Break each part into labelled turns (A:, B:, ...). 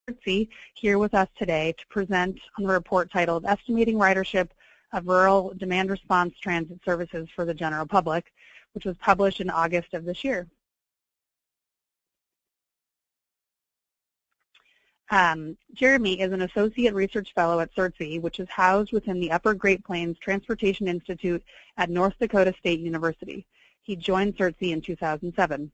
A: SURTC here with us today to present on the report titled Estimating Ridership of Rural Demand Response Transit Services for the General Public, which was published in August of this year. Jeremy is an Associate Research Fellow at SURTC, which is housed within the Upper Great Plains Transportation Institute at North Dakota State University. He joined SURTC in 2007.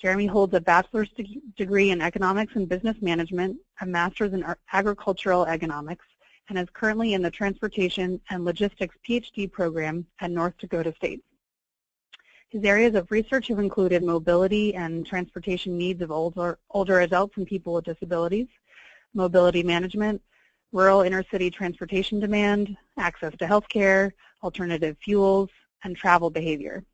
A: Jeremy holds a bachelor's degree in Economics and Business Management, a master's in Agricultural Economics, and is currently in the Transportation and Logistics PhD program at North Dakota State. His areas of research have included mobility and transportation needs of older adults and people with disabilities, mobility management, rural inner-city transportation demand, access to health care, alternative fuels, and travel behavior.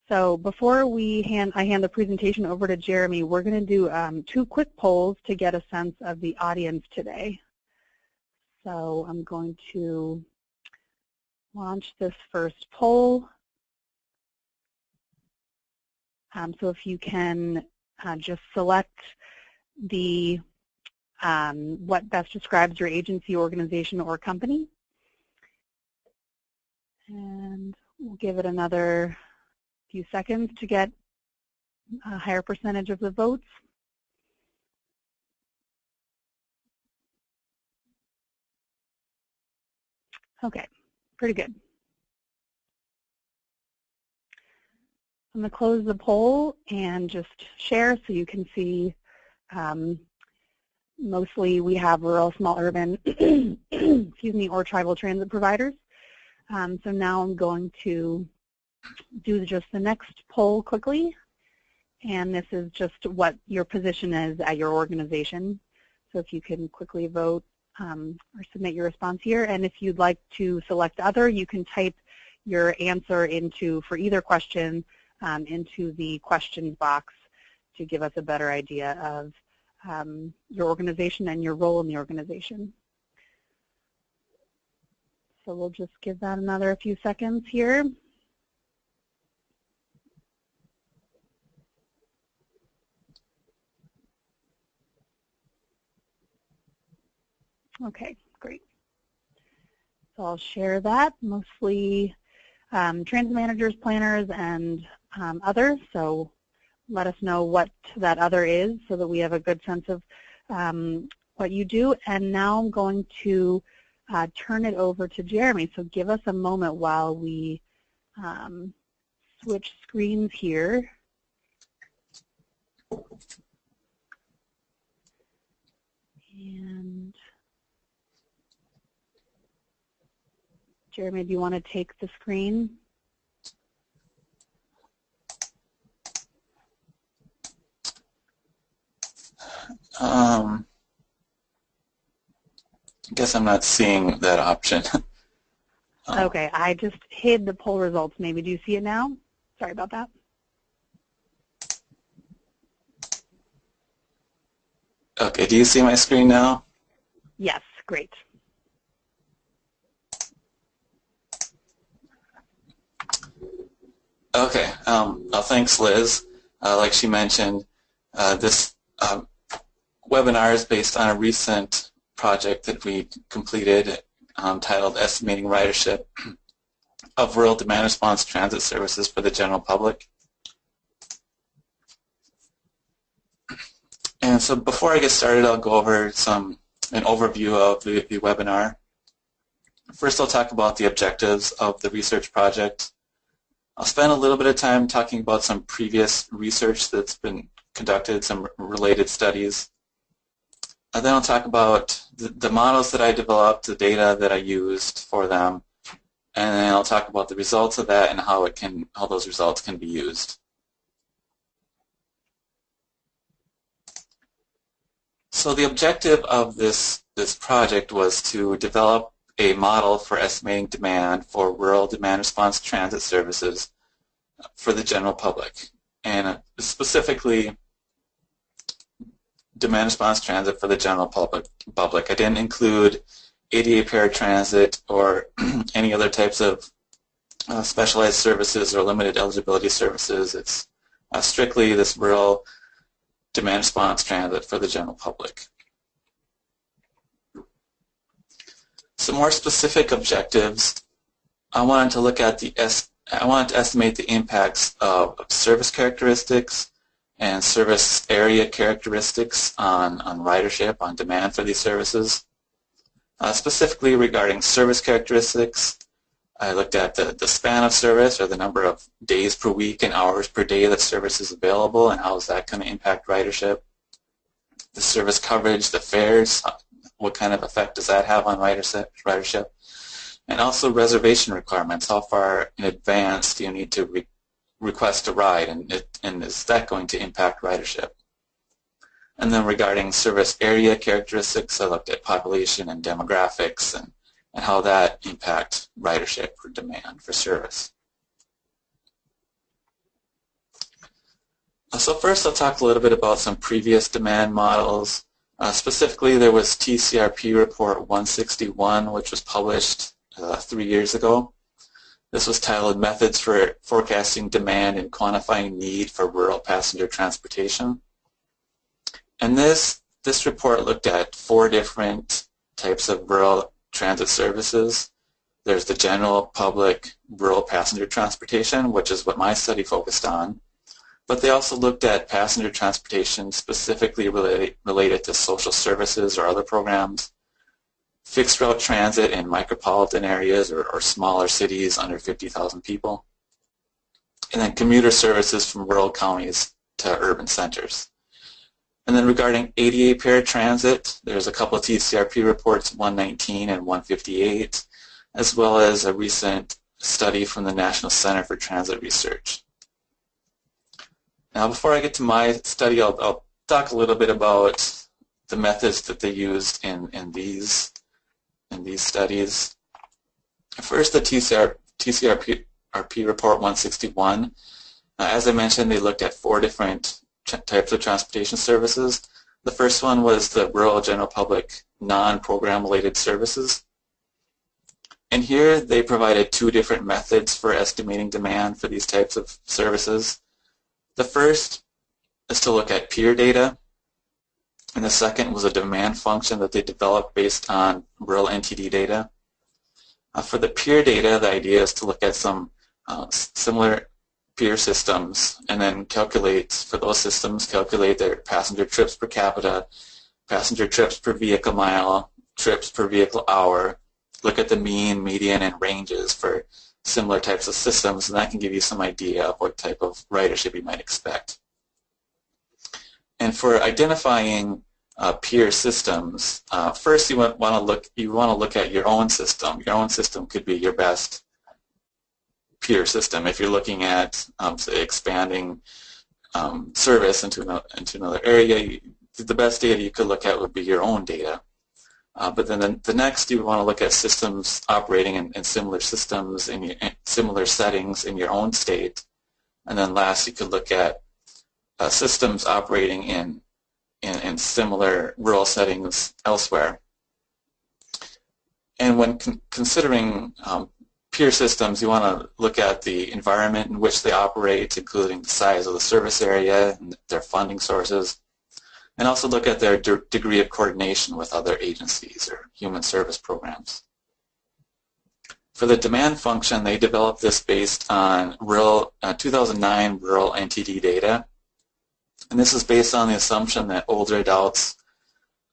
A: So before I hand the presentation over to Jeremy, we're going to do 2 quick polls to get a sense of the audience today. So I'm going to launch this first poll. So if you can just select the what best describes your agency, organization, or company. And we'll give it another few seconds to get a higher percentage of the votes. Okay, pretty good. I'm going to close the poll and just share so you can see mostly we have rural, small, urban, excuse me, or tribal transit providers. So now I'm going to do just the next poll quickly. And this is just what your position is at your organization. So if you can quickly vote or submit your response here. And if you'd like to select other, you can type your answer for either question into the questions box to give us a better idea of your organization and your role in the organization. So we'll just give that another few seconds here. Okay, great. So I'll share that, mostly transit managers, planners, and others. So let us know what that other is so that we have a good sense of what you do. And now I'm going to turn it over to Jeremy. So give us a moment while we switch screens here. And Jeremy, do you want to take the screen?
B: I guess I'm not seeing that option.
A: Okay, I just hid the poll results. Maybe do you see it now? Sorry about that.
B: Okay, do you see my screen now?
A: Yes, great.
B: Okay, thanks, Liz. Like she mentioned, this webinar is based on a recent project that we completed titled Estimating Ridership of Rural Demand Response Transit Services for the General Public. And so before I get started, I'll go over an overview of the webinar. First, I'll talk about the objectives of the research project. I'll spend a little bit of time talking about some previous research that's been conducted, some related studies. And then I'll talk about the models that I developed, the data that I used for them, and then I'll talk about the results of that and how those results can be used. So the objective of this project was to develop a model for estimating demand for rural demand response transit services for the general public, and specifically demand response transit for the general public. I didn't include ADA paratransit or any other types of specialized services or limited eligibility services. It's strictly this rural demand response transit for the general public. Some more specific objectives. I wanted to estimate the impacts of service characteristics and service area characteristics on ridership, on demand for these services. Specifically regarding service characteristics, I looked at the span of service, or the number of days per week and hours per day that service is available, and how is that going to impact ridership. The service coverage, the fares, what kind of effect does that have on ridership? And also reservation requirements. How far in advance do you need to request a ride, and is that going to impact ridership? And then regarding service area characteristics, I looked at population and demographics and how that impact ridership or demand for service. So first I'll talk a little bit about some previous demand models. Specifically, there was TCRP report 161, which was published 3 years ago. This was titled Methods for Forecasting Demand and Quantifying Need for Rural Passenger Transportation. And this report looked at 4 different types of rural transit services. There's the general public rural passenger transportation, which is what my study focused on. But they also looked at passenger transportation specifically related to social services or other programs, fixed route transit in micropolitan areas or smaller cities under 50,000 people, and then commuter services from rural counties to urban centers. And then regarding ADA paired transit, there's a couple of TCRP reports, 119 and 158, as well as a recent study from the National Center for Transit Research. Now, before I get to my study, I'll talk a little bit about the methods that they used in these studies. First, the TCRP report 161. As I mentioned, they looked at 4 different types of transportation services. The first one was the rural general public non-program related services. And here they provided 2 different methods for estimating demand for these types of services. The first is to look at peer data, and the second was a demand function that they developed based on rural NTD data. For the peer data, the idea is to look at some similar peer systems and then calculate, for those systems, calculate their passenger trips per capita, passenger trips per vehicle mile, trips per vehicle hour, look at the mean, median, and ranges for similar types of systems, and that can give you some idea of what type of ridership you might expect. And for identifying peer systems, first you want to look at your own system. Your own system could be your best peer system. If you're looking at say expanding service into another area, the best data you could look at would be your own data. But then the next, you would want to look at systems operating in similar systems in similar settings in your own state. And then last, you could look at systems operating in similar rural settings elsewhere. And when considering peer systems, you want to look at the environment in which they operate, including the size of the service area and their funding sources, and also look at their degree of coordination with other agencies or human service programs. For the demand function, they developed this based on 2009 rural NTD data. And this is based on the assumption that older adults,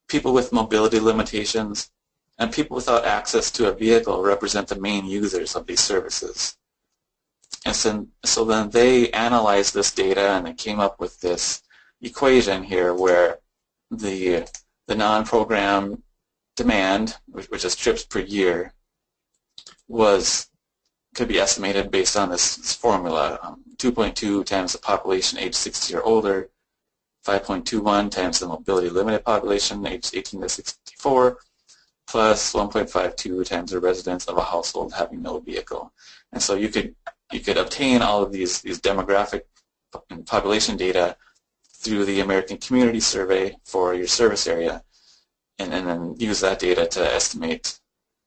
B: people with mobility limitations, and people without access to a vehicle represent the main users of these services. And so then they analyzed this data and they came up with this equation here where the non-program demand, which is trips per year, could be estimated based on this formula, 2.2 times the population age 60 or older, 5.21 times the mobility limited population age 18 to 64, plus 1.52 times the residents of a household having no vehicle. And so you could obtain all of these demographic and population data through the American Community Survey for your service area, and then use that data to estimate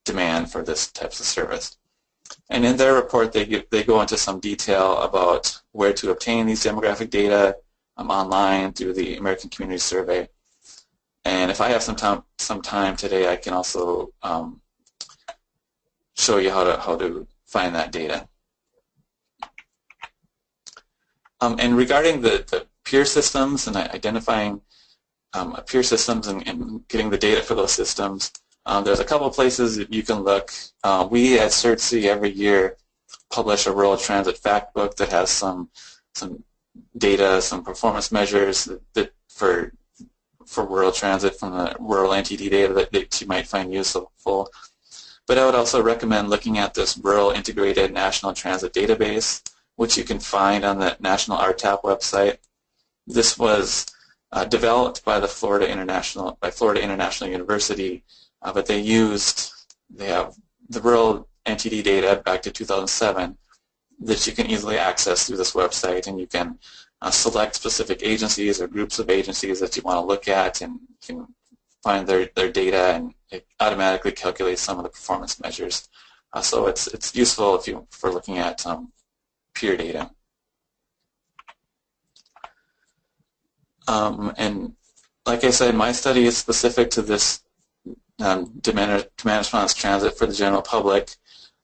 B: demand for this types of service. And in their report, they go into some detail about where to obtain these demographic data, online through the American Community Survey. And if I have some time today, I can also show you how to find that data. And regarding the peer systems and identifying peer systems and getting the data for those systems, there's a couple of places that you can look. We at SURTC every year publish a rural transit fact book that has some data, some performance measures that for rural transit from the rural NTD data that you might find useful. But I would also recommend looking at this Rural Integrated National Transit Database, which you can find on the National RTAP website. This was developed by Florida International University, but they have the rural NTD data back to 2007 that you can easily access through this website, and you can select specific agencies or groups of agencies that you want to look at, and you can find their data, and it automatically calculates some of the performance measures. So it's useful for looking at peer data. And like I said, my study is specific to this demand response transit for the general public.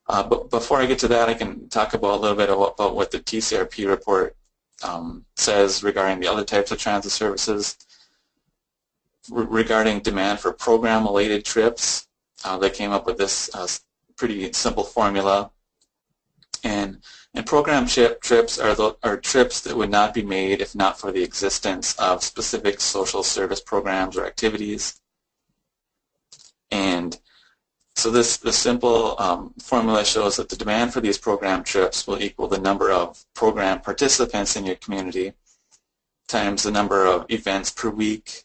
B: But before I get to that, I can talk about a little bit about what the TCRP report says regarding the other types of transit services. Regarding demand for program-related trips, they came up with this pretty simple formula. And program trips are trips that would not be made if not for the existence of specific social service programs or activities. And so the simple formula shows that the demand for these program trips will equal the number of program participants in your community times the number of events per week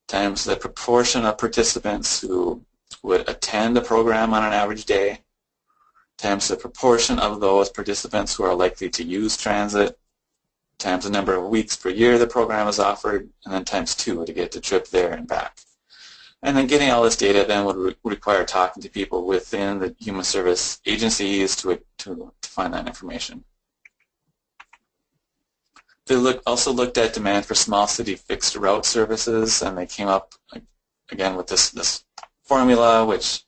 B: times the proportion of participants who would attend a program on an average day times the proportion of those participants who are likely to use transit times the number of weeks per year the program is offered, and then times 2 to get the trip there and back. And then getting all this data then would require talking to people within the human service agencies to find that information. They also looked at demand for small city fixed route services, and they came up again with this formula, which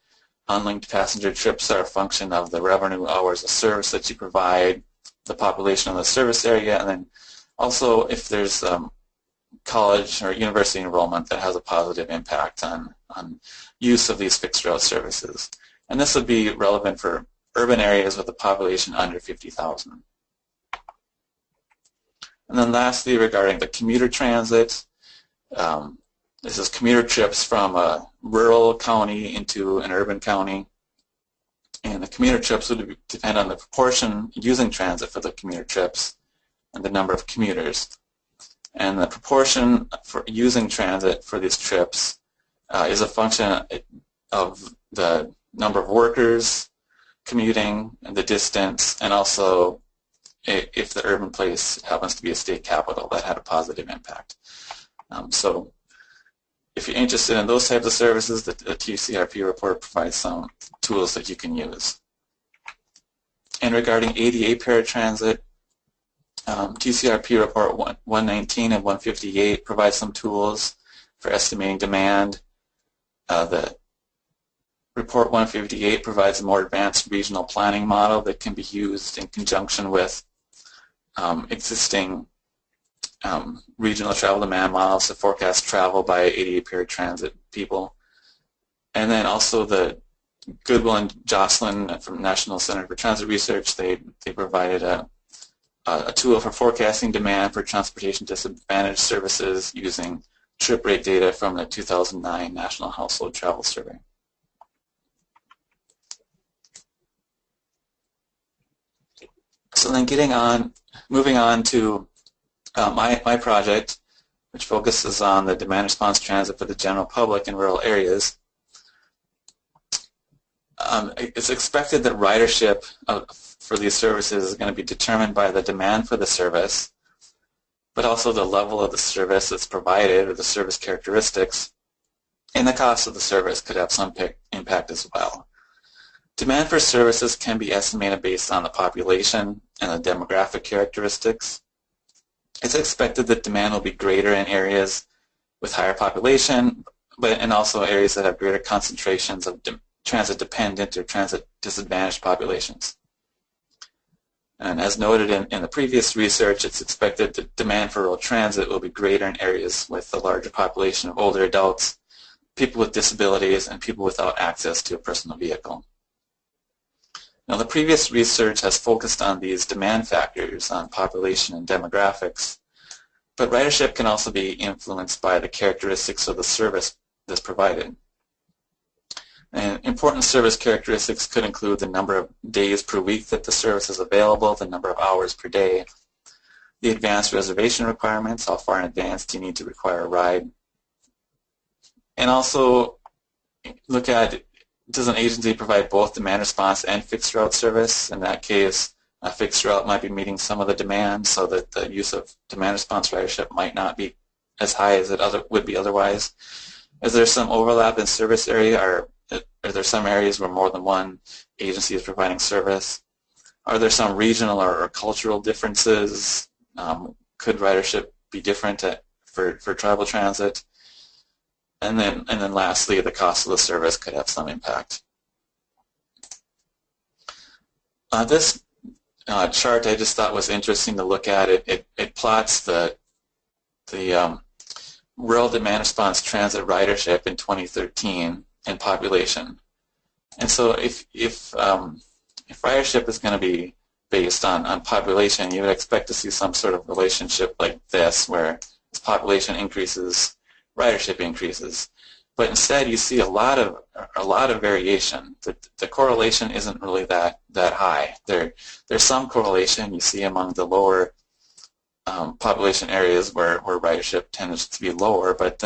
B: unlinked passenger trips are a function of the revenue hours of service that you provide, the population of the service area, and then also if there's college or university enrollment that has a positive impact on use of these fixed route services. And this would be relevant for urban areas with a population under 50,000. And then lastly, regarding the commuter transit, this is commuter trips from a rural county into an urban county. And the commuter trips would depend on the proportion using transit for the commuter trips and the number of commuters. And the proportion for using transit for these trips is a function of the number of workers commuting and the distance, and also if the urban place happens to be a state capital, that had a positive impact. So if you're interested in those types of services, the TCRP report provides some tools that you can use. And regarding ADA paratransit, TCRP report 119 and 158 provide some tools for estimating demand. The report 158 provides a more advanced regional planning model that can be used in conjunction with existing regional travel demand models to forecast travel by ADA paratransit people. And then also the Goodwill and Jocelyn from National Center for Transit Research, they provided a tool for forecasting demand for transportation disadvantaged services using trip rate data from the 2009 National Household Travel Survey. So then moving on to my project, which focuses on the demand response transit for the general public in rural areas. It's expected that ridership for these services is going to be determined by the demand for the service, but also the level of the service that's provided or the service characteristics, and the cost of the service could have some impact as well. Demand for services can be estimated based on the population and the demographic characteristics. it's expected that demand will be greater in areas with higher population, and also areas that have greater concentrations of transit-dependent or transit-disadvantaged populations. And as noted in the previous research, it's expected that demand for rural transit will be greater in areas with a larger population of older adults, people with disabilities, and people without access to a personal vehicle. Now, the previous research has focused on these demand factors on population and demographics, but ridership can also be influenced by the characteristics of the service that's provided. And important service characteristics could include the number of days per week that the service is available, the number of hours per day, the advanced reservation requirements, how far in advance do you need to require a ride, and also look at, does an agency provide both demand response and fixed route service? In that case, a fixed route might be meeting some of the demand, so that the use of demand response ridership might not be as high as it would be otherwise. Is there some overlap in service area, or are there some areas where more than one agency is providing service? Are there some regional or cultural differences? Could ridership be different for tribal transit? And then lastly, the cost of the service could have some impact. This chart I just thought was interesting to look at. It plots the rural demand response transit ridership in 2013 and population. And so if ridership is going to be based on population, you would expect to see some sort of relationship like this, where as population increases, ridership increases. But instead, you see a lot of variation. The correlation isn't really that high. There's some correlation you see among the lower population areas where ridership tends to be lower, but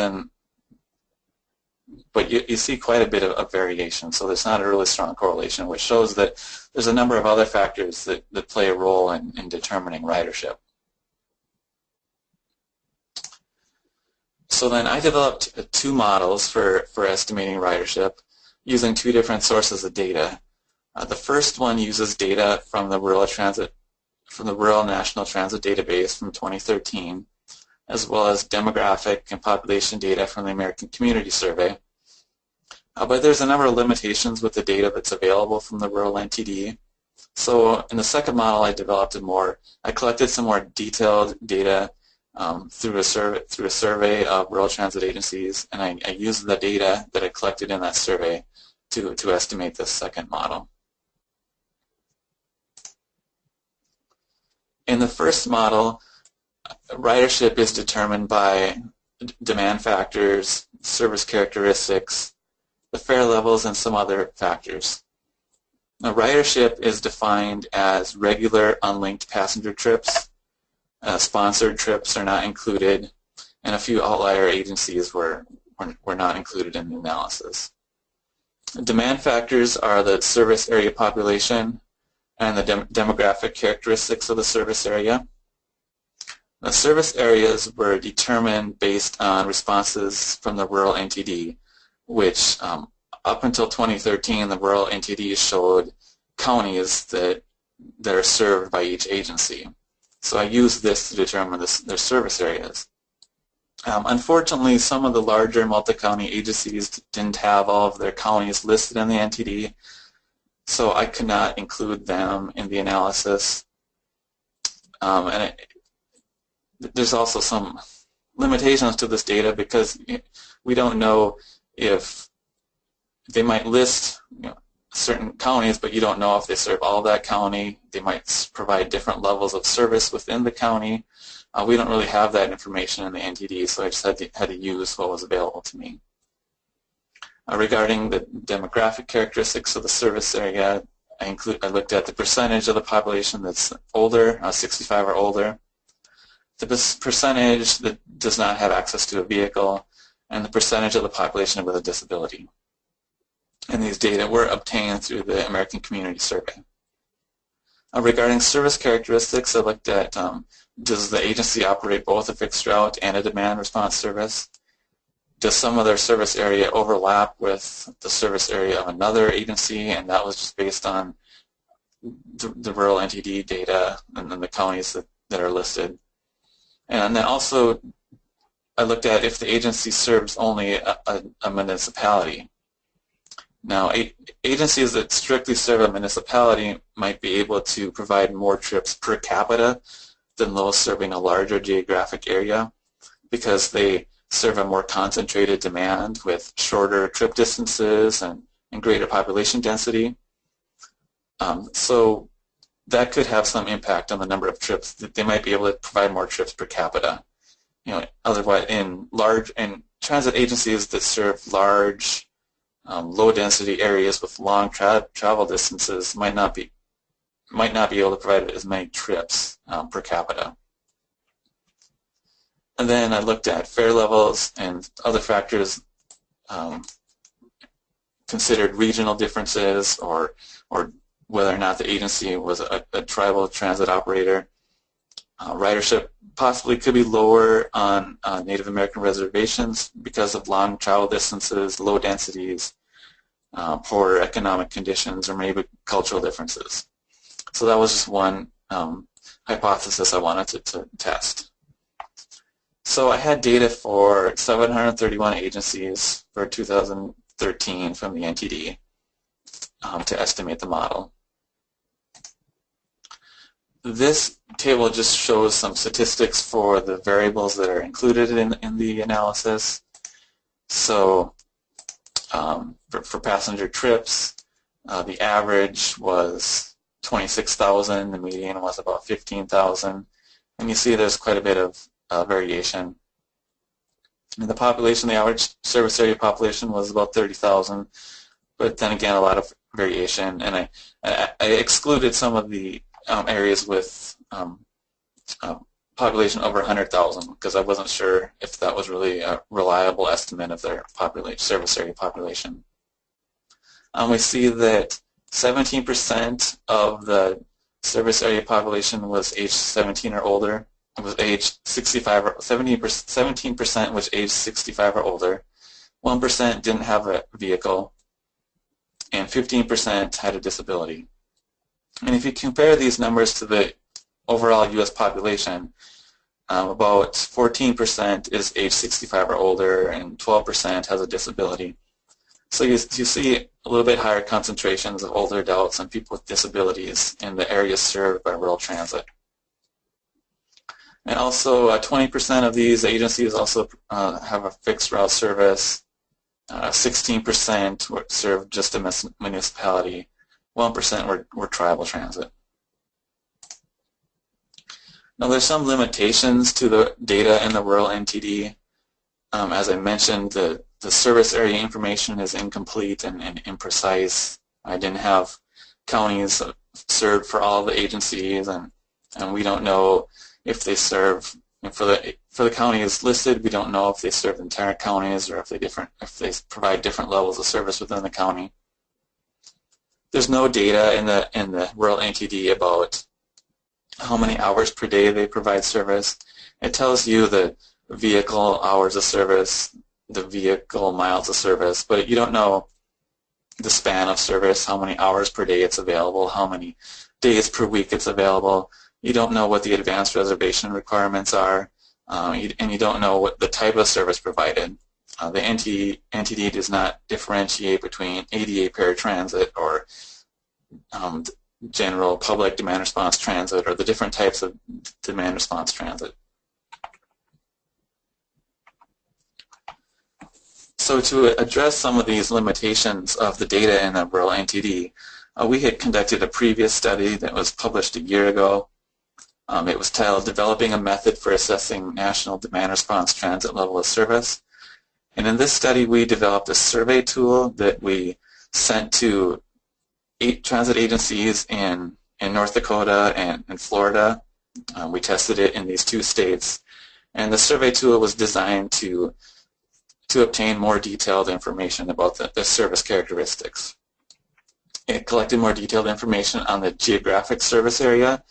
B: you see quite a bit of variation. So there's not a really strong correlation, which shows that there's a number of other factors that play a role in determining ridership. So then I developed two models for estimating ridership using two different sources of data. The first one uses data from the Rural National Transit Database from 2013, as well as demographic and population data from the American Community Survey. But there's a number of limitations with the data that's available from the rural NTD. So in the second model, I collected some more detailed data through a survey of rural transit agencies, and I used the data that I collected in that survey to estimate this second model. In the first model, ridership is determined by demand factors, service characteristics, the fare levels, and some other factors. Now, ridership is defined as regular unlinked passenger trips. Sponsored trips are not included, and a few outlier agencies were not included in the analysis. Demand factors are the service area population and the demographic characteristics of the service area. The service areas were determined based on responses from the rural NTD, which up until 2013, the rural NTD showed counties that are served by each agency. So I used this to determine their service areas. Unfortunately, some of the larger multi-county agencies didn't have all of their counties listed in the NTD, so I could not include them in the analysis. There's also some limitations to this data because we don't know if they might list certain counties, but you don't know if they serve all of that county. They might provide different levels of service within the county. We don't really have that information in the NTD, so I just had to use what was available to me. Regarding the demographic characteristics of the service area, I looked at the percentage of the population that's older, 65 or older, the percentage that does not have access to a vehicle, and the percentage of the population with a disability. And these data were obtained through the American Community Survey. Regarding service characteristics, I looked at does the agency operate both a fixed route and a demand response service? Does some of their service area overlap with the service area of another agency? And that was just based on the rural NTD data and then the counties that are listed. And then also I looked at if the agency serves only a municipality. Now, agencies that strictly serve a municipality might be able to provide more trips per capita than those serving a larger geographic area because they serve a more concentrated demand with shorter trip distances and greater population density. So that could have some impact on the number of trips. That they might be able to provide more trips per capita. Otherwise, in transit agencies that serve large, low-density areas with long travel distances might not be able to provide as many trips per capita. And then I looked at fare levels and other factors, considered regional differences or whether or not the agency was a tribal transit operator. Ridership possibly could be lower on Native American reservations because of long travel distances, low densities, poor economic conditions, or maybe cultural differences. So that was just one hypothesis I wanted to test. So I had data for 731 agencies for 2013 from the NTD to estimate the model. This table just shows some statistics for the variables that are included in the analysis. So for passenger trips, the average was 26,000, the median was about 15,000, and you see there's quite a bit of variation. In the population, the average service area population was about 30,000, but then again a lot of variation, and I excluded some of the areas with population over 100,000 because I wasn't sure if that was really a reliable estimate of their service area population. We see that 17% of the service area population was age 17 or older. It was age 65 or 17% was age 65 or older. 1% didn't have a vehicle, and 15% had a disability. And if you compare these numbers to the overall U.S. population, about 14% is age 65 or older, and 12% has a disability. So you see a little bit higher concentrations of older adults and people with disabilities in the areas served by rural transit. And also 20% of these agencies also have a fixed route service. 16% serve just a municipality. 1% were tribal transit. Now there's some limitations to the data in the rural NTD. As I mentioned, the service area information is incomplete and imprecise. I didn't have counties served for all the agencies, and we don't know if they serve, for the counties listed, we don't know if they serve entire counties or if they provide different levels of service within the county. There's no data in the rural NTD about how many hours per day they provide service. It tells you the vehicle hours of service, the vehicle miles of service, but you don't know the span of service, how many hours per day it's available, how many days per week it's available. You don't know what the advanced reservation requirements are, and you don't know what the type of service provided. The NTD does not differentiate between ADA paratransit or general public demand response transit or the different types of demand response transit. So to address some of these limitations of the data in the rural NTD, we had conducted a previous study that was published a year ago. It was titled Developing a Method for Assessing National Demand Response Transit Level of Service. And in this study, we developed a survey tool that we sent to 8 transit agencies in North Dakota and in Florida. We tested it in these 2 states. And the survey tool was designed to obtain more detailed information about the service characteristics. It collected more detailed information on the geographic service area.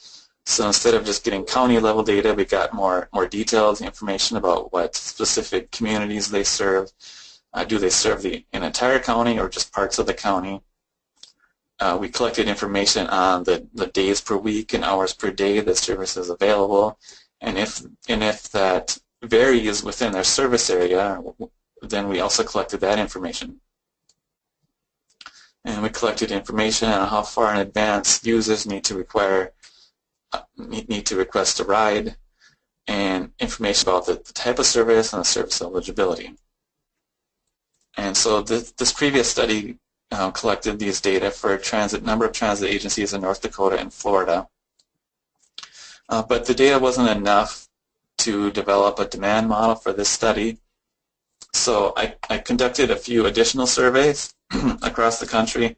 B: So instead of just getting county level data, we got more detailed information about what specific communities they serve. Do they serve an entire county or just parts of the county? We collected information on the days per week and hours per day that service is available, And if that varies within their service area, then we also collected that information. And we collected information on how far in advance users need to request a ride, and information about the type of service and the service eligibility. And so this previous study collected these data for number of transit agencies in North Dakota and Florida. But the data wasn't enough to develop a demand model for this study. So I conducted a few additional surveys across the country,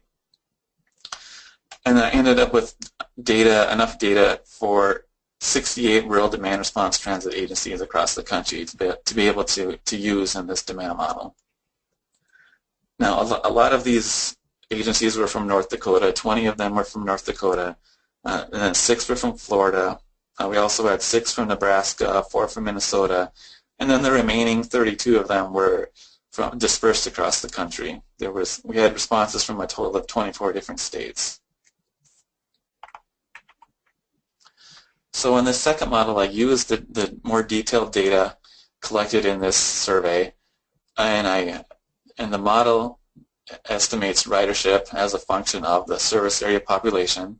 B: and I ended up with enough data for 68 rural demand response transit agencies across the country to be able to use in this demand model. Now, a lot of these agencies were from North Dakota. 20 of them were from North Dakota, and then 6 were from Florida. We also had 6 from Nebraska, 4 from Minnesota, and then the remaining 32 of them were dispersed across the country. We had responses from a total of 24 different states. So in the second model, I used the more detailed data collected in this survey, and the model estimates ridership as a function of the service area population.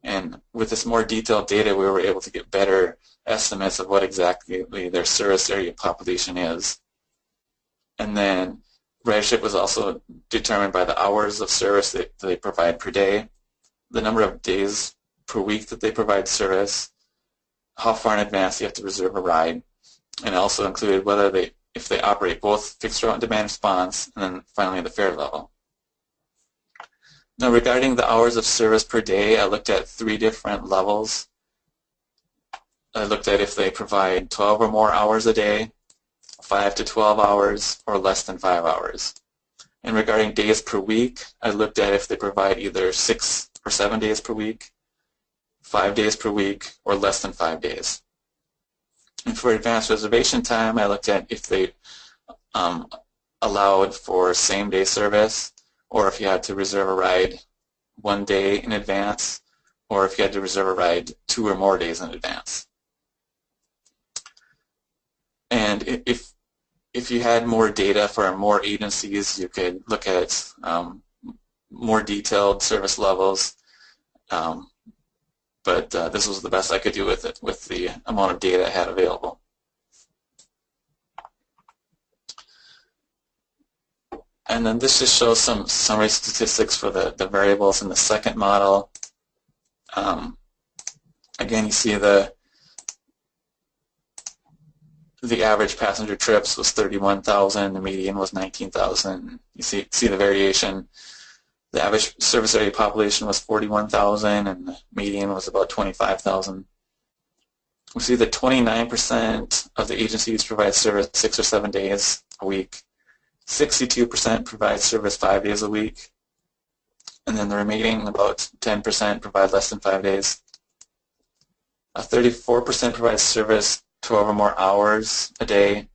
B: And with this more detailed data, we were able to get better estimates of what exactly their service area population is. And then ridership was also determined by the hours of service that they provide per day, the number of days per week that they provide service, how far in advance you have to reserve a ride, and it also included if they operate both fixed route and demand response, and then finally the fare level. Now, regarding the hours of service per day, I looked at 3 different levels. I looked at if they provide 12 or more hours a day, 5 to 12 hours, or less than 5 hours. And regarding days per week, I looked at if they provide either 6 or 7 days per week, 5 days per week, or less than 5 days. And for advanced reservation time, I looked at if they allowed for same-day service, or if you had to reserve a ride 1 day in advance, or if you had to reserve a ride 2 or more days in advance. And if you had more data for more agencies, you could look at more detailed service levels. But this was the best I could do with it, with the amount of data I had available. And then this just shows some summary statistics for the variables in the second model. Again, you see the average passenger trips was 31,000, the median was 19,000. You see the variation. The average service area population was 41,000, and the median was about 25,000. We see that 29% of the agencies provide service 6 or 7 days a week. 62% provide service 5 days a week, and then the remaining about 10% provide less than 5 days. 34% provide service 12 or more hours a day.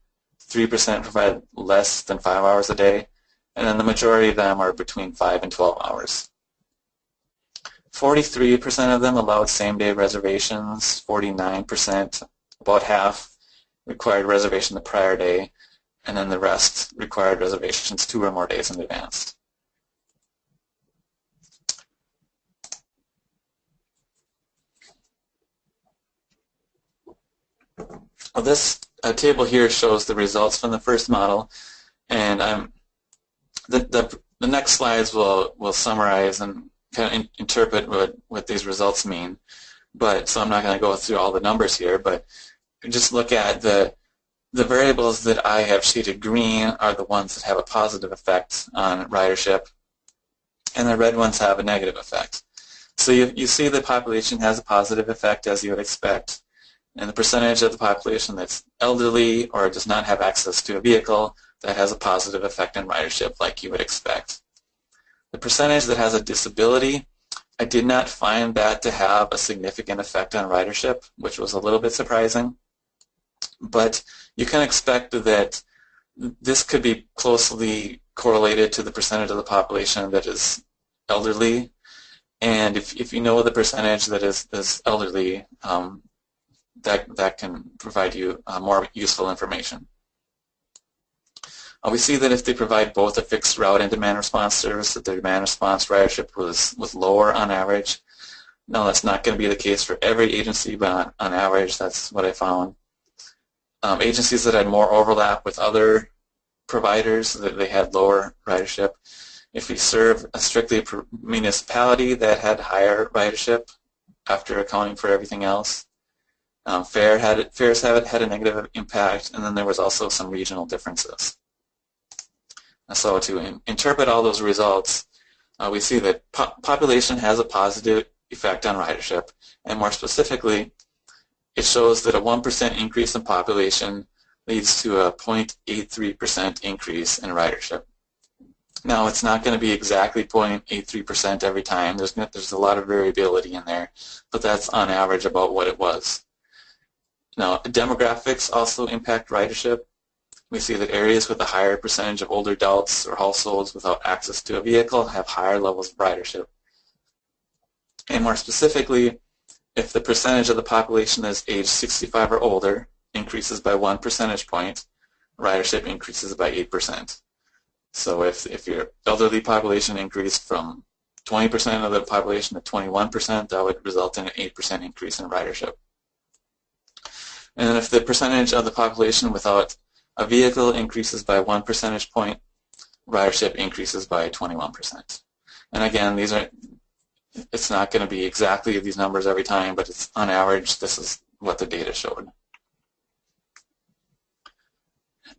B: 3% provide less than 5 hours a day, and then the majority of them are between 5 and 12 hours. 43% of them allowed same-day reservations. 49%, about half, required reservation the prior day, and then the rest required reservations 2 or more days in advance. Well, this table here shows the results from the first model, and the next slides will summarize and kind of interpret what these results mean. So I'm not going to go through all the numbers here, but just look at the variables that I have shaded green are the ones that have a positive effect on ridership, and the red ones have a negative effect. So you see the population has a positive effect, as you would expect, and the percentage of the population that's elderly or does not have access to a vehicle, that has a positive effect on ridership, like you would expect. The percentage that has a disability, I did not find that to have a significant effect on ridership, which was a little bit surprising. But you can expect that this could be closely correlated to the percentage of the population that is elderly. And if you know the percentage that is elderly, that can provide you more useful information. We see that if they provide both a fixed route and demand response service, that their demand response ridership was lower on average. Now, that's not going to be the case for every agency, but on average, that's what I found. Agencies that had more overlap with other providers, that they had lower ridership. If we serve a strictly municipality, that had higher ridership after accounting for everything else. Fares had a negative impact, and then there was also some regional differences. So to interpret all those results, we see that population has a positive effect on ridership, and more specifically, it shows that a 1% increase in population leads to a 0.83% increase in ridership. Now, it's not going to be exactly 0.83% every time. There's a lot of variability in there, but that's on average about what it was. Now, demographics also impact ridership. We see that areas with a higher percentage of older adults or households without access to a vehicle have higher levels of ridership. And more specifically, if the percentage of the population that is age 65 or older increases by 1 percentage point, ridership increases by 8%. So if your elderly population increased from 20% of the population to 21%, that would result in an 8% increase in ridership. And then if the percentage of the population without a vehicle increases by 1 percentage point, ridership increases by 21%. And again, it's not going to be exactly these numbers every time, but it's on average, this is what the data showed.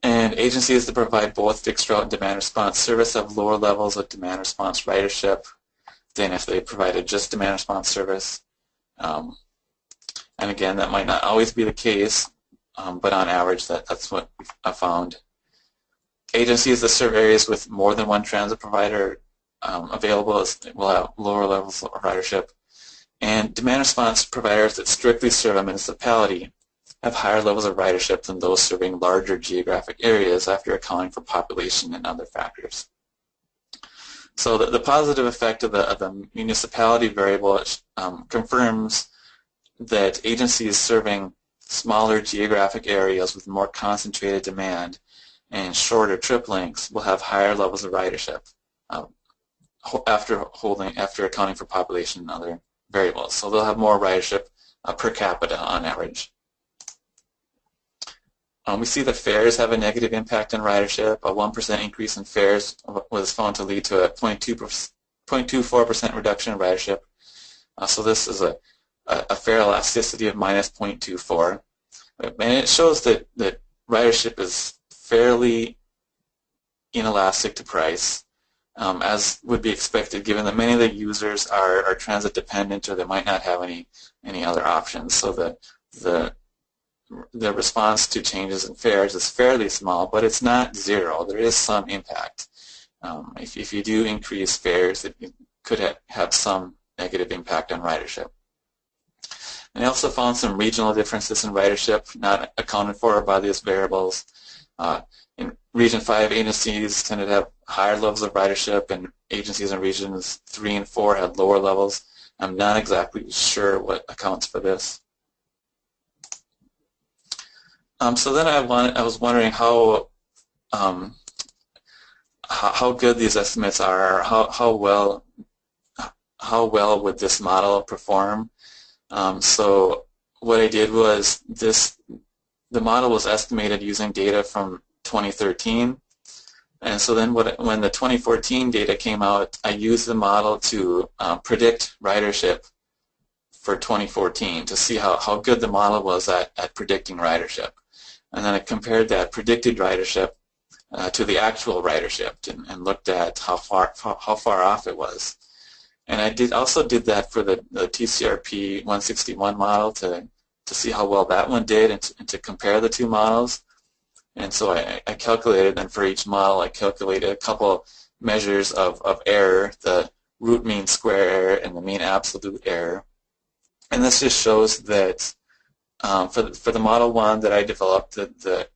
B: And agencies that provide both fixed route and demand response service have lower levels of demand response ridership than if they provided just demand response service. And again, that might not always be the case, but on average, that's what I found. Agencies that serve areas with more than one transit provider available will have lower levels of ridership. And demand response providers that strictly serve a municipality have higher levels of ridership than those serving larger geographic areas after accounting for population and other factors. So the positive effect of the municipality variable confirms that agencies serving smaller geographic areas with more concentrated demand and shorter trip lengths will have higher levels of ridership after accounting for population and other variables. So they'll have more ridership per capita on average. We see that fares have a negative impact on ridership. A 1% increase in fares was found to lead to a 0.24% reduction in ridership. So this is a fare elasticity of minus 0.24. And it shows that ridership is fairly inelastic to price, as would be expected given that many of the users are transit dependent or they might not have any other options. So the response to changes in fares is fairly small, but it's not zero. There is some impact. If you do increase fares, it could have some negative impact on ridership. And I also found some regional differences in ridership not accounted for by these variables. In Region 5, agencies tended to have higher levels of ridership, and agencies in Regions 3 and 4 had lower levels. I'm not exactly sure what accounts for this. So then I was wondering how good these estimates are. How well would this model perform? So what I did was the model was estimated using data from 2013, and so then when the 2014 data came out, I used the model to predict ridership for 2014 to see how good the model was at predicting ridership. And then I compared that predicted ridership to the actual ridership and looked at how far off it was. And I also did that for the TCRP 161 model to see how well that one did and to compare the two models. And so I calculated, and for each model I calculated a couple measures of error, the root mean square error and the mean absolute error. And this just shows that for the Model 1 that I developed, the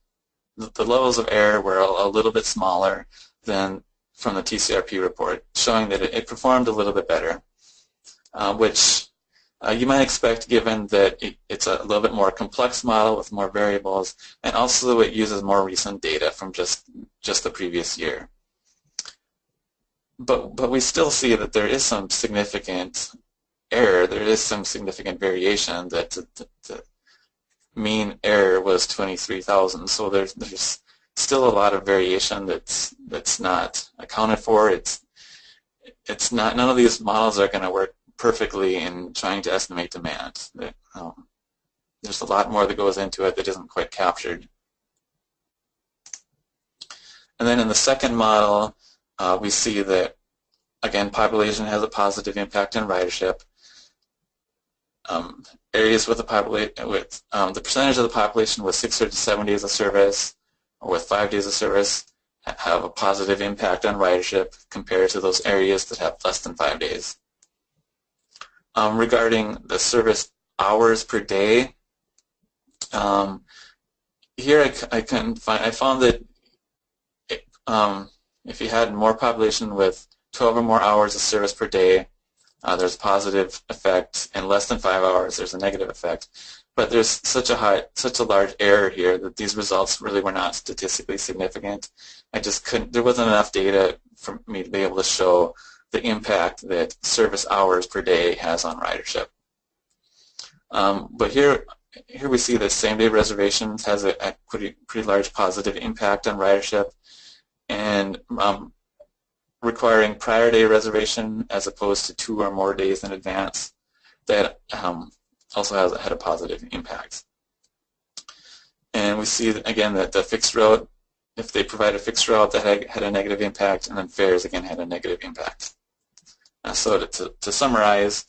B: levels of error were a little bit smaller than from the TCRP report, showing that it performed a little bit better, which You might expect, given that it's a little bit more complex model with more variables, and also it uses more recent data from just the previous year. But we still see that there is some significant error. There is some significant variation. That the mean error was 23,000. So there's still a lot of variation that's not accounted for. It's not. None of these models are going to work perfectly in trying to estimate demand. There's a lot more that goes into it that isn't quite captured. And then in the second model, we see that, again, population has a positive impact on ridership. Areas with the percentage of the population with 6 to 7 days of service or with 5 days of service have a positive impact on ridership compared to those areas that have less than 5 days. Regarding the service hours per day, here I found that if you had more population with 12 or more hours of service per day, there's a positive effect, and less than 5 hours, there's a negative effect. But there's such a large error here that these results really were not statistically significant. There wasn't enough data for me to be able to show the impact that service hours per day has on ridership. But here we see that same-day reservations has a pretty large positive impact on ridership, and requiring prior day reservation as opposed to 2 or more days in advance, that also had a positive impact. And we see again that the fixed route, if they provide a fixed route, that had a negative impact, and then fares again had a negative impact. So to summarize,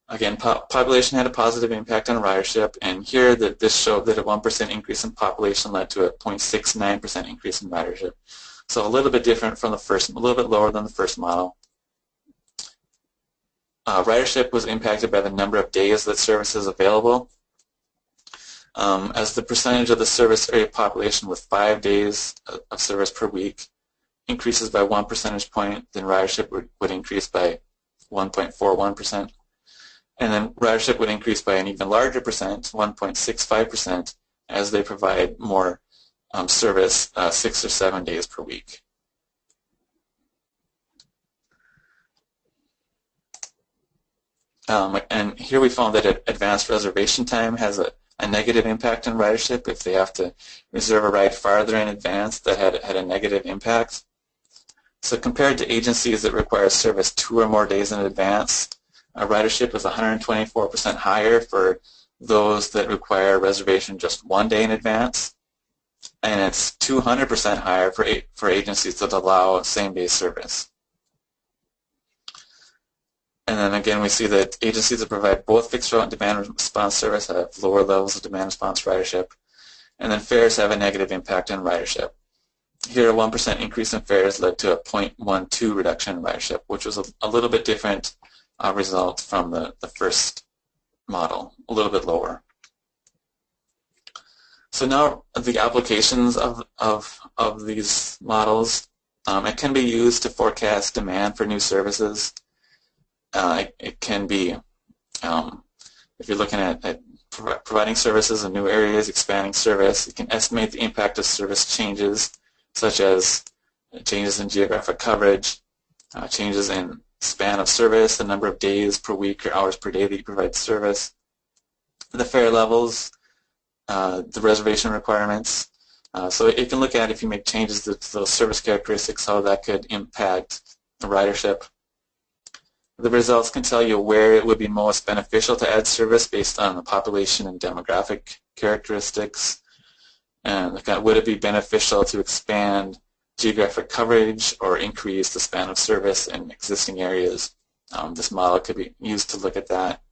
B: again, population had a positive impact on ridership, and here this showed that a 1% increase in population led to a 0.69% increase in ridership. So a little bit different from the first, a little bit lower than the first model. Ridership was impacted by the number of days that service is available. As the percentage of the service area population with 5 days of service per week increases by 1 percentage point, then ridership would increase by 1.41%. And then ridership would increase by an even larger percent, 1.65%, as they provide more service 6 or 7 days per week. And here we found that advanced reservation time has a negative impact on ridership. If they have to reserve a ride farther in advance, that had a negative impact. So compared to agencies that require service 2 or more days in advance, ridership is 124% higher for those that require reservation just 1 day in advance, and it's 200% higher for agencies that allow same-day service. And then again, we see that agencies that provide both fixed route and demand response service have lower levels of demand response ridership, and then fares have a negative impact on ridership. Here, a 1% increase in fares led to a 0.12 reduction in ridership, which was a little bit different result from the first model, a little bit lower. So now the applications of these models, it can be used to forecast demand for new services. It can be, if you're looking at providing services in new areas, expanding service, you can estimate the impact of service changes, such as changes in geographic coverage, changes in span of service, the number of days per week or hours per day that you provide service, the fare levels, the reservation requirements. So you can look at, if you make changes to those service characteristics, how that could impact the ridership. The results can tell you where it would be most beneficial to add service based on the population and demographic characteristics. And would it be beneficial to expand geographic coverage or increase the span of service in existing areas? This model could be used to look at that.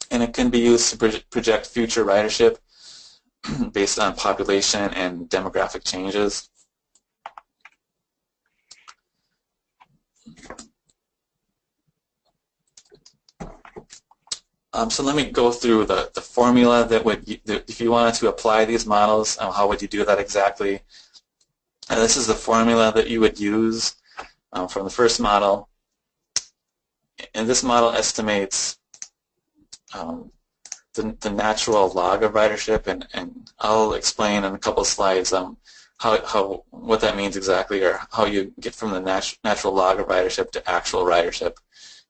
B: And it can be used to project future ridership based on population and demographic changes. So let me go through the formula that if you wanted to apply these models, how would you do that exactly? This is the formula that you would use from the first model. And this model estimates the natural log of ridership, and I'll explain in a couple of slides what that means exactly, or how you get from the natural log of ridership to actual ridership.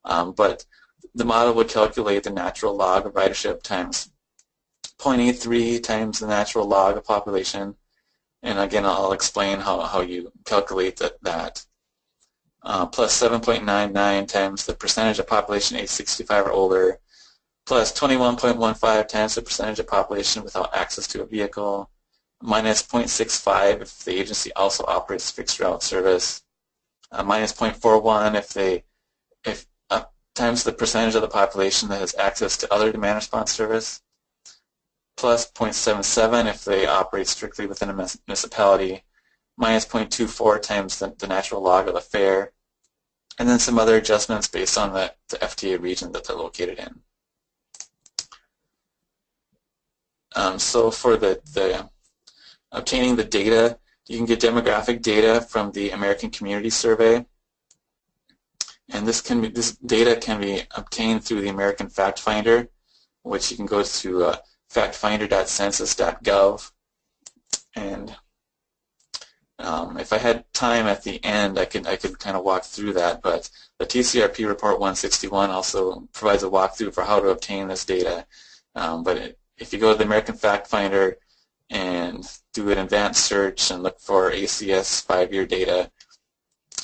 B: But the model would calculate the natural log of ridership times 0.83 times the natural log of population, and again I'll explain how you calculate that. Plus 7.99 times the percentage of population age 65 or older, plus 21.15 times the percentage of population without access to a vehicle, minus 0.65 if the agency also operates fixed route service, minus 0.41 if times the percentage of the population that has access to other demand response service, plus 0.77 if they operate strictly within a municipality, minus 0.24 times the natural log of the fare, and then some other adjustments based on the FTA region that they're located in. So for the obtaining the data, you can get demographic data from the American Community Survey, and this data can be obtained through the American Fact Finder, which you can go to factfinder.census.gov. And if I had time at the end, I could kind of walk through that. But the TCRP Report 161 also provides a walkthrough for how to obtain this data. If you go to the American Fact Finder and do an advanced search and look for ACS 5-year data,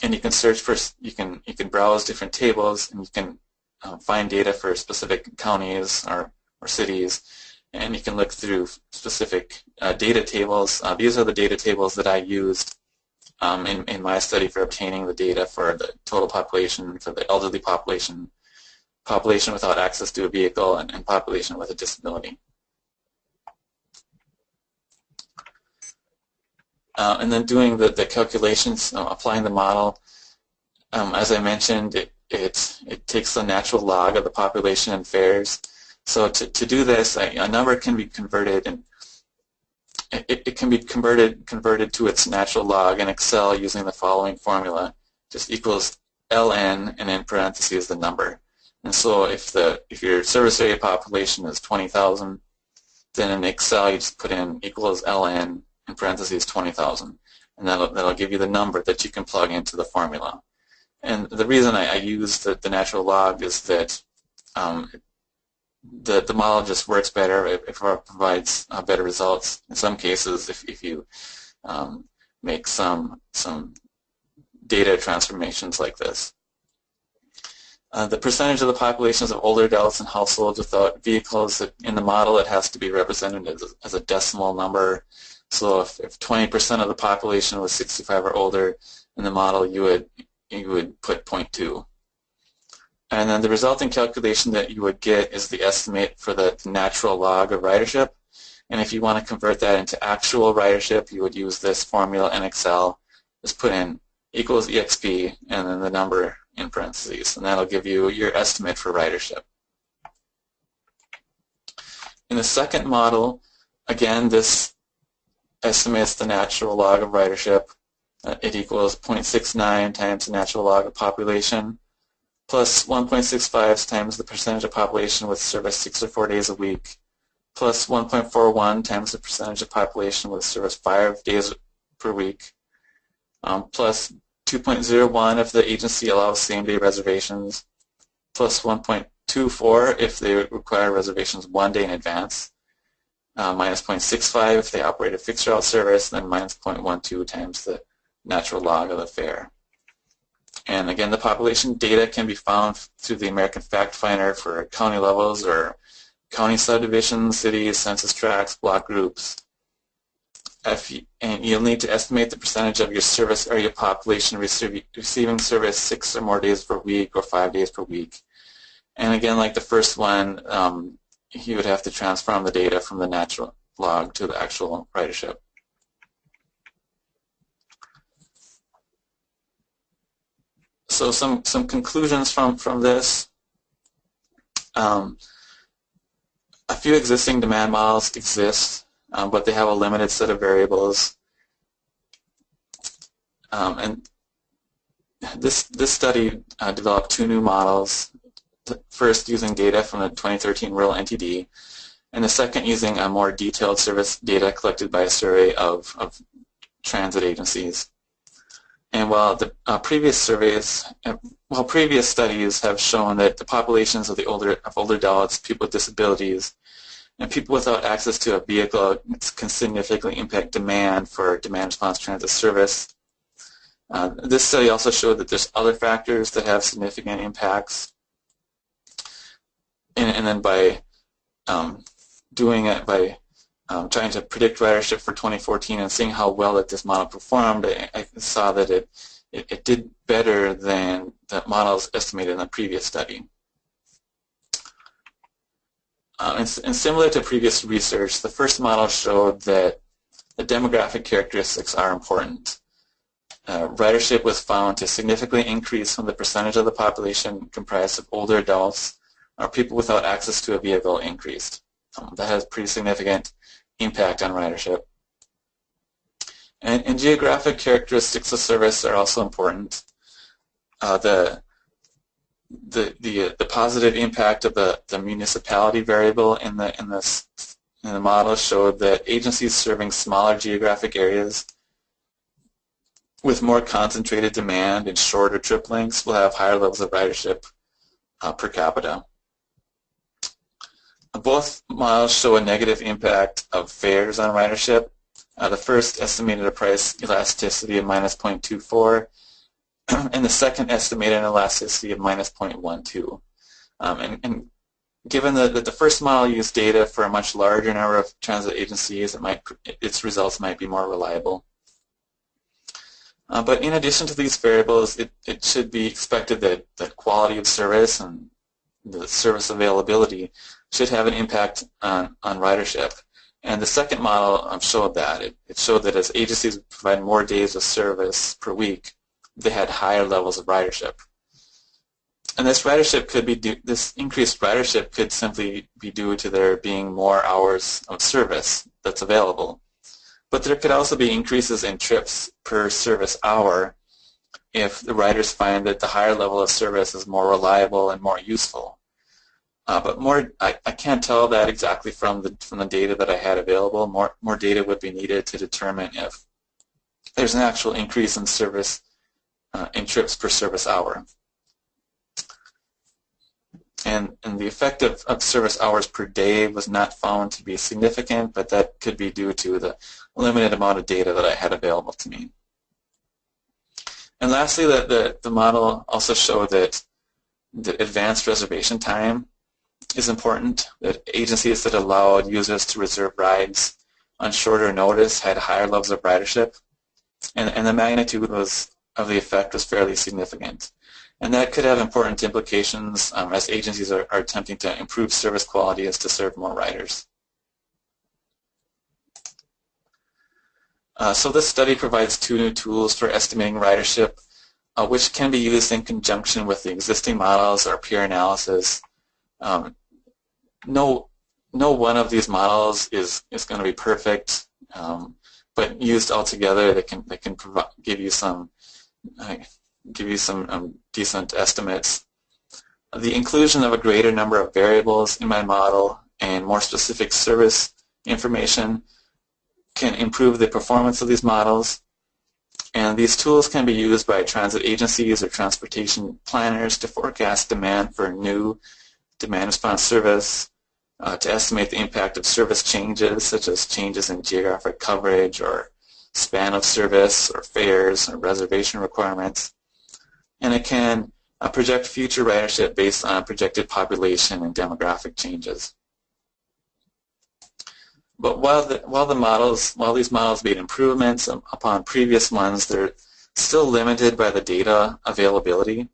B: and you can search for, you can browse different tables, and you can find data for specific counties or cities, and you can look through specific data tables. These are the data tables that I used in my study for obtaining the data for the total population, for the elderly population, population without access to a vehicle, and population with a disability. And then doing the calculations, applying the model. As I mentioned, it takes the natural log of the population and fares. So to do this, a number can be converted, and it can be converted to its natural log in Excel using the following formula: just equals ln, and in parentheses the number. And so if your service area population is 20,000, then in Excel you just put in equals ln in parentheses 20,000, and that'll give you the number that you can plug into the formula. And the reason I use the natural log is that the model just works better. It provides better results. In some cases, if you make some data transformations like this. The percentage of the populations of older adults and households without vehicles, in the model it has to be represented as a decimal number. So if 20% of the population was 65 or older, in the model you would put 0.2. And then the resulting calculation that you would get is the estimate for the natural log of ridership. And if you want to convert that into actual ridership, you would use this formula in Excel. Just put in equals EXP and then the number in parentheses, and that'll give you your estimate for ridership. In the second model, again, this estimates the natural log of ridership. It equals 0.69 times the natural log of population plus 1.65 times the percentage of population with service 6 or 4 days a week plus 1.41 times the percentage of population with service 5 days per week plus 2.01 if the agency allows same-day reservations plus 1.24 if they require reservations 1 day in advance, minus 0.65 if they operate a fixed route service, and then minus 0.12 times the natural log of the fare. And again, the population data can be found through the American Fact Finder for county levels or county subdivisions, cities, census tracts, block groups. And you'll need to estimate the percentage of your service area population receiving service 6 or more days per week or 5 days per week. And again, like the first one, you would have to transform the data from the natural log to the actual ridership. So some conclusions from this. A few existing demand models exist, but they have a limited set of variables. And this study developed 2 new models first using data from the 2013 rural NTD, and the second using a more detailed service data collected by a survey of transit agencies. And while the previous studies have shown that the populations of older adults, people with disabilities, and people without access to a vehicle can significantly impact demand for demand response transit service, this study also showed that there's other factors that have significant impacts. And then by doing it by trying to predict ridership for 2014 and seeing how well that this model performed, I saw that it did better than the models estimated in the previous study. And similar to previous research, the first model showed that the demographic characteristics are important. Ridership was found to significantly increase when the percentage of the population comprised of older adults or people without access to a vehicle increased. That has pretty significant impact on ridership. And geographic characteristics of service are also important. The positive impact of the municipality variable in the model showed that agencies serving smaller geographic areas with more concentrated demand and shorter trip lengths will have higher levels of ridership per capita. Both models show a negative impact of fares on ridership. The first estimated a price elasticity of -0.24, and the second estimated an elasticity of -0.12. And given that the first model used data for a much larger number of transit agencies, its results might be more reliable. But in addition to these variables, it should be expected that quality of service and the service availability should have an impact on ridership. And the second model showed that. It showed that as agencies provide more days of service per week, they had higher levels of ridership. And this increased ridership could simply be due to there being more hours of service that's available. But there could also be increases in trips per service hour if the riders find that the higher level of service is more reliable and more useful. But I can't tell that exactly from the data that I had available. More data would be needed to determine if there's an actual increase in service in trips per service hour. And the effect of service hours per day was not found to be significant, but that could be due to the limited amount of data that I had available to me. And lastly, the model also showed that the advanced reservation time is important, that agencies that allowed users to reserve rides on shorter notice had higher levels of ridership, and the magnitude of the effect was fairly significant. And that could have important implications as agencies are attempting to improve service quality as to serve more riders. So this study provides two new tools for estimating ridership, which can be used in conjunction with the existing models or peer analysis. No one of these models is going to be perfect, but used all together, they can give you some decent estimates. The inclusion of a greater number of variables in my model and more specific service information can improve the performance of these models. And these tools can be used by transit agencies or transportation planners to forecast demand for new demand response service, to estimate the impact of service changes, such as changes in geographic coverage or span of service or fares or reservation requirements. And it can project future ridership based on projected population and demographic changes. But while these models made improvements upon previous ones, they're still limited by the data availability.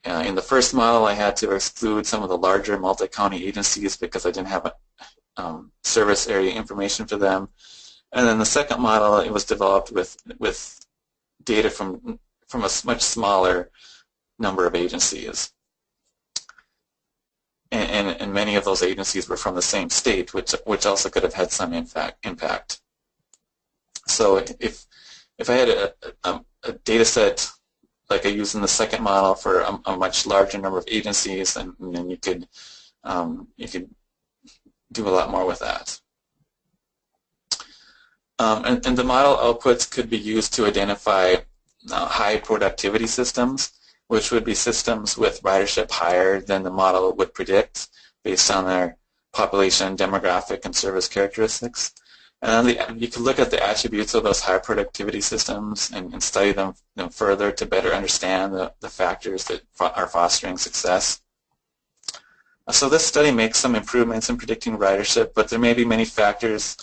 B: In the first model, I had to exclude some of the larger multi-county agencies because I didn't have service area information for them. And then the second model, it was developed with data from a much smaller number of agencies. And many of those agencies were from the same state, which also could have had some impact. So if I had a data set like I used in the second model for a much larger number of agencies, and then you could do a lot more with that. And the model outputs could be used to identify high productivity systems, which would be systems with ridership higher than the model would predict based on their population, demographic, and service characteristics. And then you can look at the attributes of those high productivity systems and study them further to better understand the factors that are fostering success. So this study makes some improvements in predicting ridership, but there may be many factors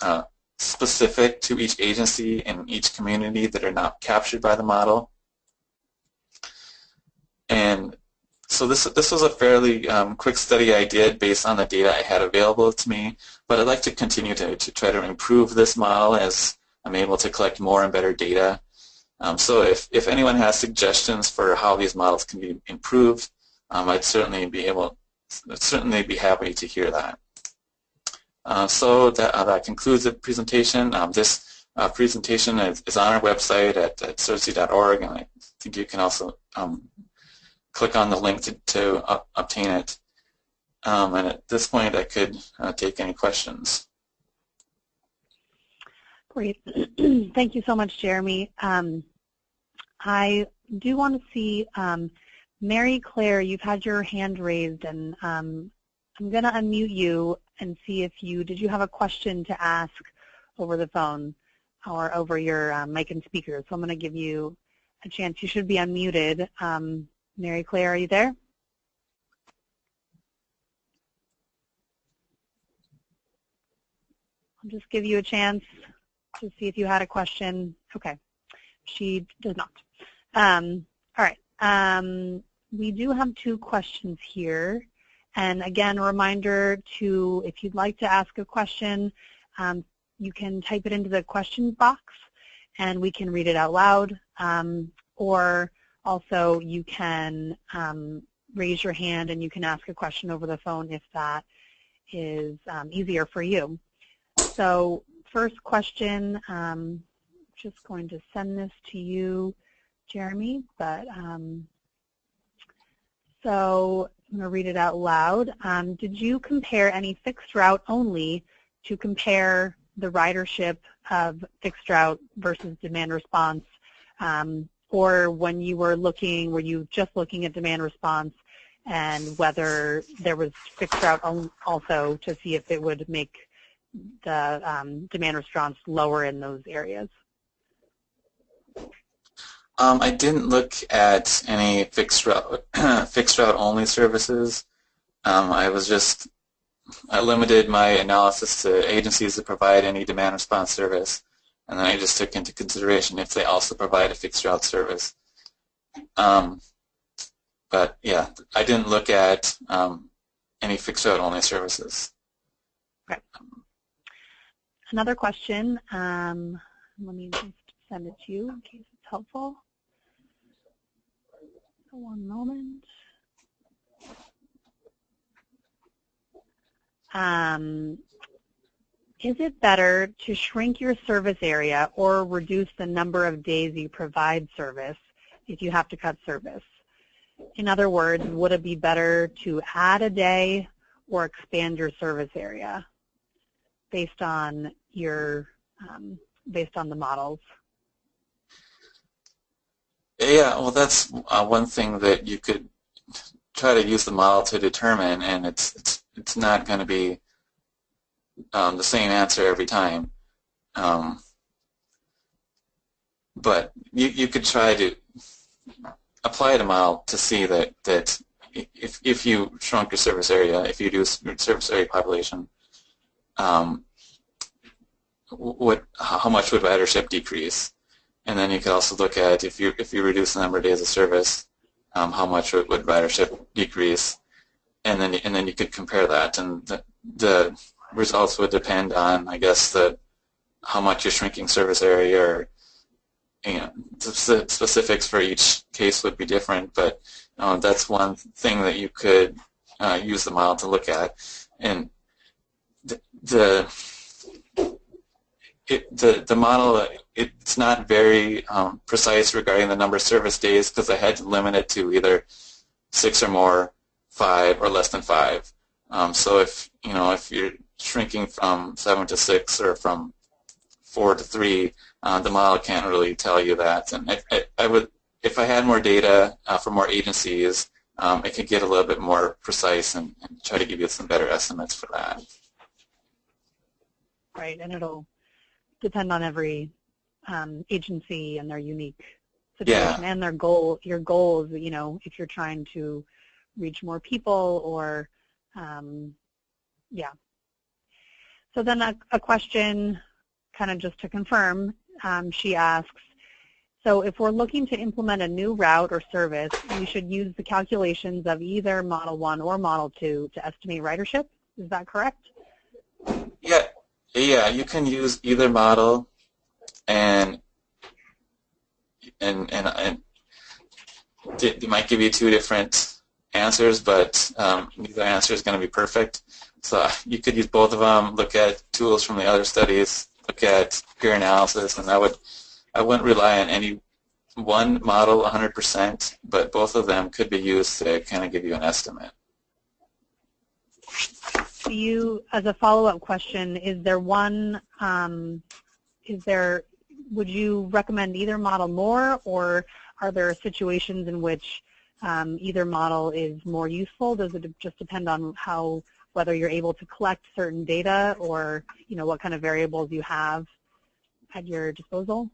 B: specific to each agency and each community that are not captured by the model. And so this was a fairly quick study I did based on the data I had available to me, but I'd like to continue to try to improve this model as I'm able to collect more and better data. So if anyone has suggestions for how these models can be improved, I'd certainly be happy to hear that. So that concludes the presentation. This presentation is on our website at SURTC.org, and I think you can also click on the link to obtain it. And at this point, I could take any questions.
A: Great. Thank you so much, Jeremy. I do want to see Mary Claire, you've had your hand raised, and I'm going to unmute you and see if did you have a question to ask over the phone or over your mic and speaker? So I'm going to give you a chance. You should be unmuted. Mary Claire, are you there? I'll just give you a chance to see if you had a question. Okay, she does not. All right, we do have 2 questions here. And again, a reminder to, if you'd like to ask a question, you can type it into the questions box and we can read it out loud. Or also you can raise your hand and you can ask a question over the phone if that is easier for you. So first question, just going to send this to you, Jeremy, but so I'm going to read it out loud. Did you compare any fixed route only to compare the ridership of fixed route versus demand response? Or when you were looking, were you just looking at demand response and whether there was fixed route also to see if it would make the demand response lower in those areas?
B: I didn't look at any fixed route only services. I limited my analysis to agencies that provide any demand response service, and then I just took into consideration if they also provide a fixed route service. But yeah, I didn't look at any fixed route only services.
A: Okay. Another question. Let me just send it to you in case it's helpful. One moment. Is it better to shrink your service area or reduce the number of days you provide service if you have to cut service? In other words, would it be better to add a day or expand your service area based on your based on the models?
B: Yeah, well, that's one thing that you could try to use the model to determine, and it's not going to be the same answer every time. But you could try to apply the model to see that if you shrunk your service area, if you do service area population, how much would ridership decrease? And then you could also look at if you reduce the number of days of service, how much would ridership decrease, and then you could compare that, and the results would depend on, I guess, how much you're shrinking service area, or the specifics for each case would be different. But that's one thing that you could use the model to look at, and the model, it's not very precise regarding the number of service days because I had to limit it to either 6 or more, 5 or less than 5. So if you're shrinking from 7 to 6 or from 4 to 3, the model can't really tell you that. And I would, if I had more data for more agencies, it could get a little bit more precise and try to give you some better estimates for that.
A: Right, and it'll depend on every agency and their unique situation and their goal. Your goals, if you're trying to reach more people or, yeah. So then a question, kind of just to confirm, she asks, so if we're looking to implement a new route or service, we should use the calculations of either Model 1 or Model 2 to estimate ridership. Is that correct?
B: Yeah, you can use either model, and they might give you 2 different answers, but neither answer is going to be perfect. So you could use both of them, look at tools from the other studies, look at peer analysis, and I wouldn't rely on any one model 100%, but both of them could be used to kind of give you an estimate.
A: As a follow-up question, would you recommend either model more, or are there situations in which either model is more useful? Does it just depend on whether you're able to collect certain data, or what kind of variables you have at your disposal?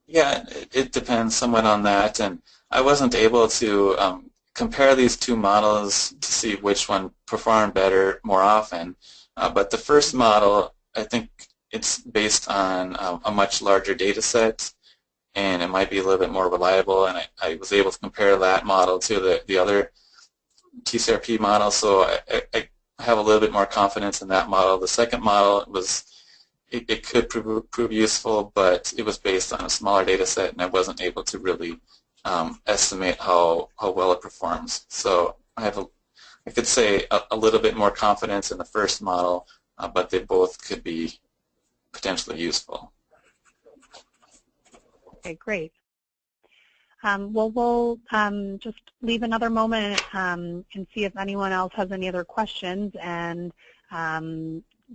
B: Yeah, it depends somewhat on that, and I wasn't able to compare these 2 models to see which one performed better more often. But the first model, I think it's based on a much larger data set, and it might be a little bit more reliable, and I was able to compare that model to the other TCRP model, so I have a little bit more confidence in that model. The second model it could prove useful, but it was based on a smaller data set, and I wasn't able to really estimate how well it performs. So I could say a little bit more confidence in the first model, but they both could be potentially useful.
A: Okay, great. Well, we'll just leave another moment and see if anyone else has any other questions. And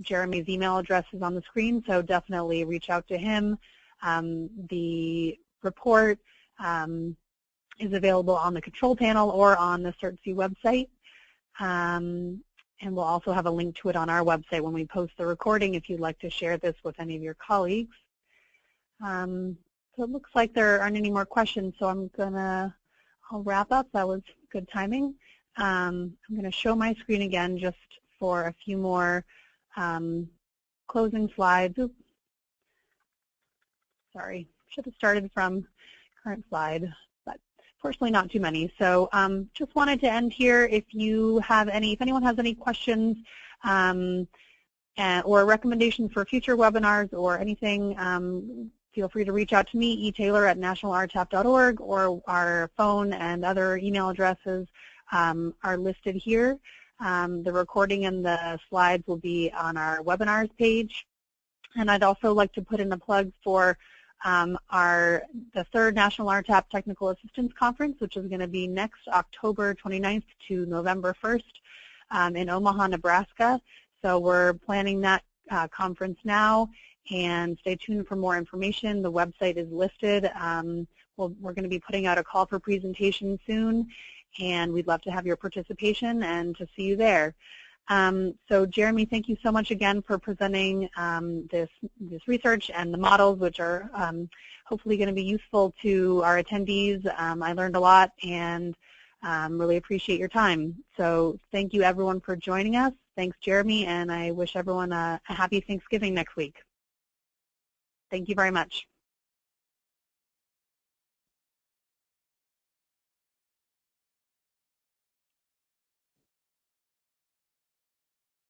A: Jeremy's email address is on the screen, so definitely reach out to him. The report is available on the control panel or on the SURTC website. And we'll also have a link to it on our website when we post the recording if you'd like to share this with any of your colleagues. So it looks like there aren't any more questions, so I'll wrap up. That was good timing. I'm going to show my screen again just for a few more closing slides. Oops. Sorry, should have started from current slide, but fortunately not too many. So just wanted to end here. If anyone has any questions or recommendations for future webinars or anything, feel free to reach out to me, etaylor@nationalrtap.org, or our phone and other email addresses are listed here. The recording and the slides will be on our webinars page. And I'd also like to put in a plug for the third National RTAP Technical Assistance Conference, which is going to be next October 29th to November 1st in Omaha, Nebraska. So we're planning that conference now, and stay tuned for more information. The website is listed. We're going to be putting out a call for presentation soon, and we'd love to have your participation and to see you there. So Jeremy, thank you so much again for presenting this research and the models, which are hopefully going to be useful to our attendees. I learned a lot and really appreciate your time. So thank you everyone for joining us. Thanks Jeremy, and I wish everyone a happy Thanksgiving next week. Thank you very much.